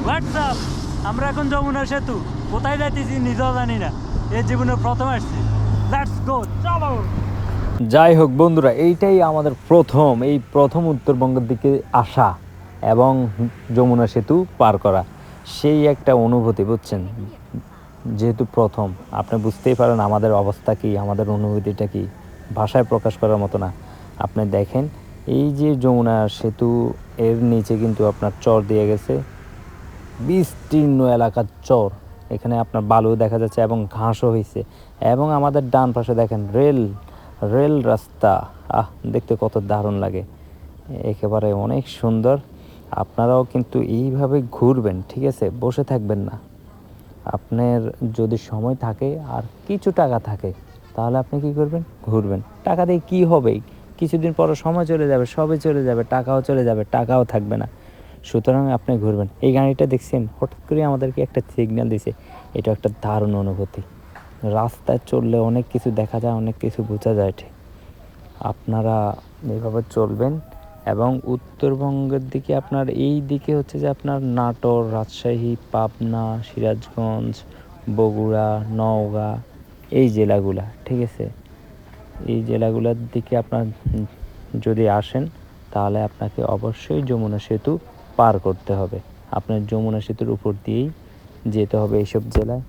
WhatsApp, আমরা এখন যমুনা সেতু কোথায় যাইতেছি নিজেও জানি না, এই জীবনে প্রথম আসছি। লেটস গো, চলো। যাই হোক বন্ধুরা, এইটাই আমাদের প্রথম উত্তরবঙ্গের দিকে আসা এবং যমুনা সেতু পার করা, সেই একটা অনুভূতি, বুঝছেন? যেহেতু প্রথম, আপনি বুঝতেই পারেন আমাদের অবস্থা কি, আমাদের অনুভূতিটা কি, ভাষায় প্রকাশ করার মতো না। আপনি দেখেন, এই যে যমুনা সেতু, এর নিচে কিন্তু আপনার চর দিয়ে গেছে, বিস্তীর্ণ এলাকার চর। এখানে আপনার বালু দেখা যাচ্ছে এবং ঘাসও হয়েছে, এবং আমাদের ডান পাশে দেখেন রেল রাস্তা। দেখতে কত দারুণ লাগে, একেবারে অনেক সুন্দর। আপনারাও কিন্তু এইভাবে ঘুরবেন, ঠিক আছে? বসে থাকবেন না। আপনার যদি সময় থাকে আর কিছু টাকা থাকে, তাহলে আপনি কি করবেন? ঘুরবেন। টাকা দিয়ে কী হবে? কিছুদিন পর সময় চলে যাবে, সবই চলে যাবে, টাকাও চলে যাবে, টাকাও থাকবে না। সুতরাং আপনি ঘুরবেন। এই গাড়িটা দেখছেন, হঠাৎ করে আমাদেরকে একটা সিগন্যাল দিছে। এটা একটা দারুণ অনুভূতি। রাস্তায় চললে অনেক কিছু দেখা যায়, অনেক কিছু বোঝা যায়। ঠিক আপনারা এইভাবে চলবেন। এবং উত্তরবঙ্গের দিকে, আপনার এই দিকে হচ্ছে যে আপনার নাটোর, রাজশাহী, পাবনা, সিরাজগঞ্জ, বগুড়া, নওগাঁ, এই জেলাগুলা, ঠিক আছে? এই জেলাগুলোর দিকে আপনার যদি আসেন, তাহলে আপনাকে অবশ্যই যমুনা সেতু পার করতে হবে। আপনার যমুনা সেতুর উপর দিয়েই যেতে হবে এইসব জেলায়।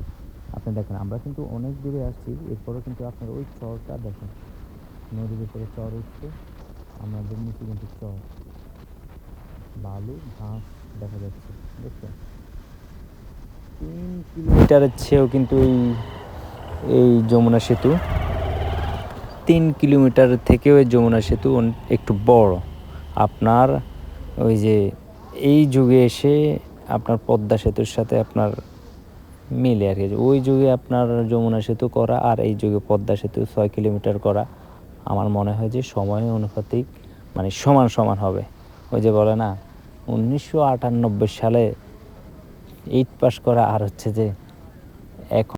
আপনি দেখেন, আমরা কিন্তু অনেক দূরে আসছি, এরপরেও কিন্তু আপনার ওই চরটা দেখেন, নদীর উপরে চর উঠছে, আমাদের নিচে কিন্তু চর, বালু, ঘাস দেখা যাচ্ছে, দেখছেন? 3 কিলোমিটারের চেয়েও কিন্তু এই যমুনা সেতু, 3 কিলোমিটার থেকেও এই যমুনা সেতু একটু বড়। আপনার ওই যে এই যুগে এসে আপনার পদ্মা সেতুর সাথে আপনার মিলে আর কি। ওই যুগে আপনার যমুনা সেতু করা আর এই যুগে পদ্মা সেতু 6 কিলোমিটার করা, আমার মনে হয় যে সময় অনুপাতিক, মানে সমান সমান হবে। ওই যে বলে না, 1998 সালে 8 পাস করা আর হচ্ছে যে এখন